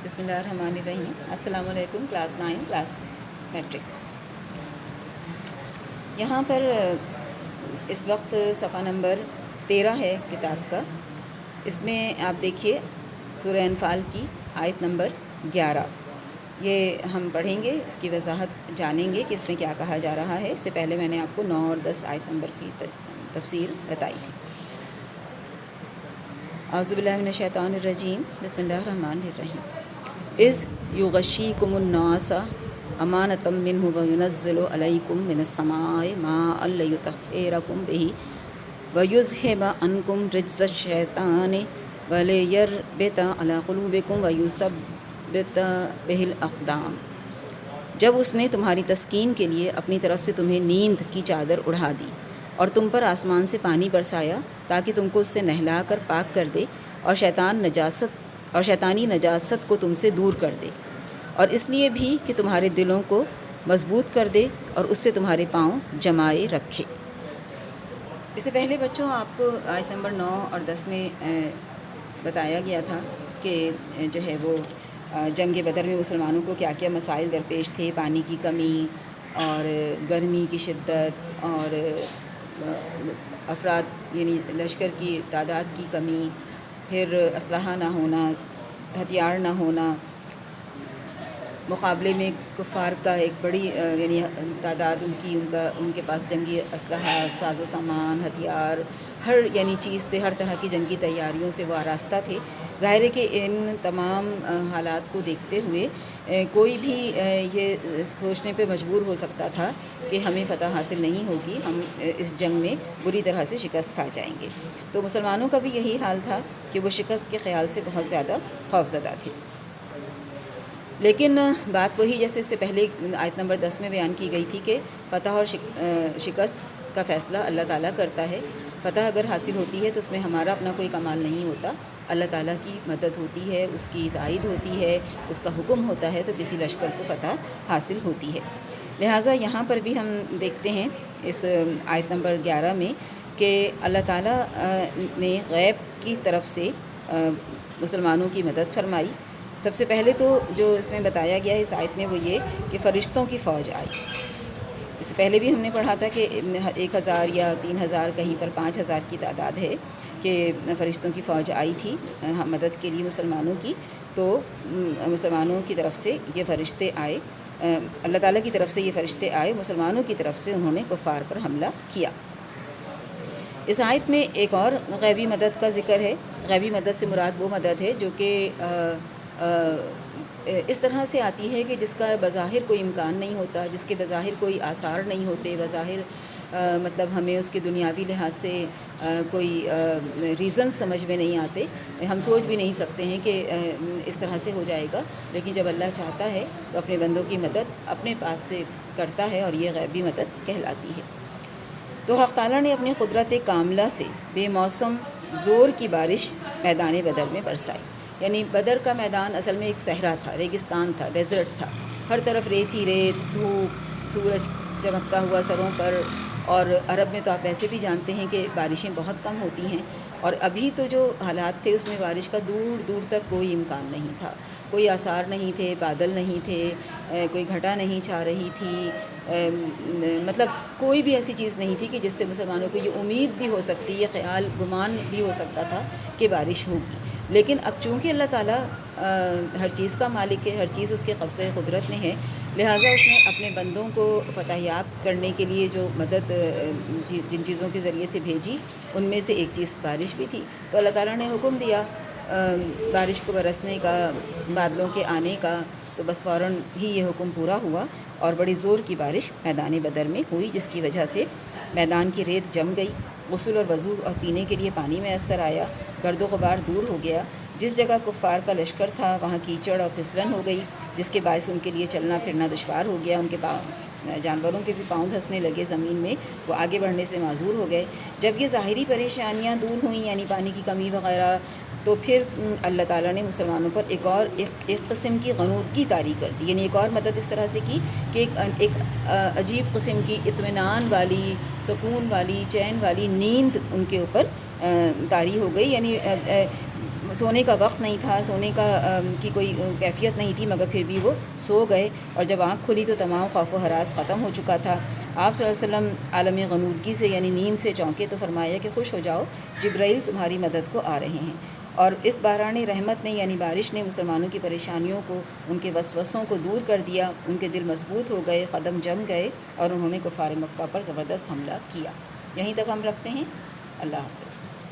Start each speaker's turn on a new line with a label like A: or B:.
A: بسم اللہ الرحمن الرحیم۔ السلام علیکم کلاس 9 کلاس میٹرک۔ یہاں پر اس وقت صفحہ نمبر 13 ہے کتاب کا۔ اس میں آپ دیکھیے سورہ انفال کی آیت نمبر 11۔ یہ ہم پڑھیں گے، اس کی وضاحت جانیں گے کہ اس میں کیا کہا جا رہا ہے۔ اس سے پہلے میں نے آپ کو 9 اور 10 آیت نمبر کی تفسیر بتائی تھی۔ اعوذ باللہ من الشیطان الرجیم، بسم اللہ الرحمن الرحیم۔ اذ یغشیکم النعاس امانۃ منہ وینزل علیکم من السماء ماء لیطہرکم بہ ویذہب عنکم رجز الشیطان ولیربط علی قلوبکم ویثبت بہ الاقدام۔ جب اس نے تمہاری تسکین کے لیے اپنی طرف سے تمہیں نیند کی چادر اڑھا دی اور تم پر آسمان سے پانی برسایا تاکہ تم کو اس سے نہلا کر پاک کر دے اور شیطانی نجاست کو تم سے دور کر دے، اور اس لیے بھی کہ تمہارے دلوں کو مضبوط کر دے اور اس سے تمہارے پاؤں جمائے رکھے۔ اس سے پہلے بچوں آپ کو آیت نمبر 9 اور 10 میں بتایا گیا تھا کہ جو ہے وہ جنگ بدر میں مسلمانوں کو کیا کیا مسائل درپیش تھے، پانی کی کمی اور گرمی کی شدت اور افراد یعنی لشکر کی تعداد کی کمی، پھر اسلحہ نہ ہونا، ہتھیار نہ ہونا، مقابلے میں کفار کا ایک بڑی یعنی تعداد ان کے پاس جنگی اسلحہ، ساز و سامان، ہتھیار، ہر یعنی چیز سے، ہر طرح کی جنگی تیاریوں سے وہ آراستہ تھے۔ ظاہر ہے کہ ان تمام حالات کو دیکھتے ہوئے کوئی بھی یہ سوچنے پہ مجبور ہو سکتا تھا کہ ہمیں فتح حاصل نہیں ہوگی، ہم اس جنگ میں بری طرح سے شکست کھا جائیں گے۔ تو مسلمانوں کا بھی یہی حال تھا کہ وہ شکست کے خیال سے بہت زیادہ خوفزدہ تھے۔ لیکن بات وہی جیسے اس سے پہلے آیت نمبر 10 میں بیان کی گئی تھی کہ فتح اور شکست کا فیصلہ اللہ تعالیٰ کرتا ہے۔ فتح اگر حاصل ہوتی ہے تو اس میں ہمارا اپنا کوئی کمال نہیں ہوتا، اللہ تعالیٰ کی مدد ہوتی ہے، اس کی تائید ہوتی ہے، اس کا حکم ہوتا ہے تو کسی لشکر کو فتح حاصل ہوتی ہے۔ لہٰذا یہاں پر بھی ہم دیکھتے ہیں اس آیت نمبر 11 میں کہ اللہ تعالیٰ نے غیب کی طرف سے مسلمانوں کی مدد فرمائی۔ سب سے پہلے تو جو اس میں بتایا گیا ہے اس آیت میں وہ یہ کہ فرشتوں کی فوج آئی۔ اس سے پہلے بھی ہم نے پڑھا تھا کہ 1000 یا 3000 کہیں پر 5000 کی تعداد ہے کہ فرشتوں کی فوج آئی تھی مدد کے لیے مسلمانوں کی۔ تو مسلمانوں کی طرف سے یہ فرشتے آئے، اللہ تعالیٰ کی طرف سے یہ فرشتے آئے، مسلمانوں کی طرف سے انہوں نے کفار پر حملہ کیا۔ اس آیت میں ایک اور غیبی مدد کا ذکر ہے۔ غیبی مدد سے مراد وہ مدد ہے جو کہ اس طرح سے آتی ہے کہ جس کا بظاہر کوئی امکان نہیں ہوتا، جس کے بظاہر کوئی آثار نہیں ہوتے، بظاہر مطلب ہمیں اس کے دنیاوی لحاظ سے کوئی ریزن سمجھ میں نہیں آتے، ہم سوچ بھی نہیں سکتے ہیں کہ اس طرح سے ہو جائے گا، لیکن جب اللہ چاہتا ہے تو اپنے بندوں کی مدد اپنے پاس سے کرتا ہے اور یہ غیبی مدد کہلاتی ہے۔ تو حق تعالیٰ نے اپنی قدرت کاملہ سے بے موسم زور کی بارش میدان بدر میں برسائی۔ یعنی بدر کا میدان اصل میں ایک صحرا تھا، ریگستان تھا، ڈیزرٹ تھا، ہر طرف ریت ہی ریت، دھوپ، سورج چمکتا ہوا سروں پر، اور عرب میں تو آپ ایسے بھی جانتے ہیں کہ بارشیں بہت کم ہوتی ہیں، اور ابھی تو جو حالات تھے اس میں بارش کا دور دور تک کوئی امکان نہیں تھا، کوئی آثار نہیں تھے، بادل نہیں تھے، کوئی گھٹا نہیں چھا رہی تھی، مطلب کوئی بھی ایسی چیز نہیں تھی کہ جس سے مسلمانوں کو یہ امید بھی ہو سکتی، یہ خیال گمان بھی ہو سکتا تھا کہ بارش ہوگی۔ لیکن اب چونکہ اللہ تعالیٰ ہر چیز کا مالک ہے، ہر چیز اس کے قبضۂ قدرت میں ہے، لہٰذا اس نے اپنے بندوں کو فتح یاب کرنے کے لیے جو مدد جن چیزوں کے ذریعے سے بھیجی ان میں سے ایک چیز بارش بھی تھی۔ تو اللہ تعالیٰ نے حکم دیا بارش کو برسنے کا، بادلوں کے آنے کا، تو بس فوراً ہی یہ حکم پورا ہوا اور بڑی زور کی بارش میدان بدر میں ہوئی، جس کی وجہ سے میدان کی ریت جم گئی، غسل اور وضو اور پینے کے لیے پانی میسر آیا، گرد و غبار دور ہو گیا، جس جگہ کفار کا لشکر تھا وہاں کیچڑ اور پھسلن ہو گئی، جس کے باعث ان کے لیے چلنا پھرنا دشوار ہو گیا، ان کے جانوروں کے بھی پاؤں دھسنے لگے زمین میں، وہ آگے بڑھنے سے معذور ہو گئے۔ جب یہ ظاہری پریشانیاں دور ہوئیں یعنی پانی کی کمی وغیرہ، تو پھر اللہ تعالیٰ نے مسلمانوں پر ایک قسم کی غنودگی طاری کر دی، یعنی ایک اور مدد اس طرح سے کی کہ ایک عجیب قسم کی اطمینان والی، سکون والی، چین والی نیند ان کے اوپر طاری ہو گئی۔ یعنی سونے کا وقت نہیں تھا، سونے کا کی کوئی کیفیت نہیں تھی، مگر پھر بھی وہ سو گئے، اور جب آنکھ کھلی تو تمام خوف و ہراس ختم ہو چکا تھا۔ آپ صلی اللہ علیہ وسلم عالم غنودگی سے یعنی نیند سے چونکے تو فرمایا کہ خوش ہو جاؤ، جبرائیل تمہاری مدد کو آ رہے ہیں۔ اور اس باران رحمت نے یعنی بارش نے مسلمانوں کی پریشانیوں کو، ان کے وسوسوں کو دور کر دیا، ان کے دل مضبوط ہو گئے، قدم جم گئے، اور انہوں نے کفار مکہ پر زبردست حملہ کیا۔ یہیں تک ہم رکھتے ہیں۔ اللہ حافظ۔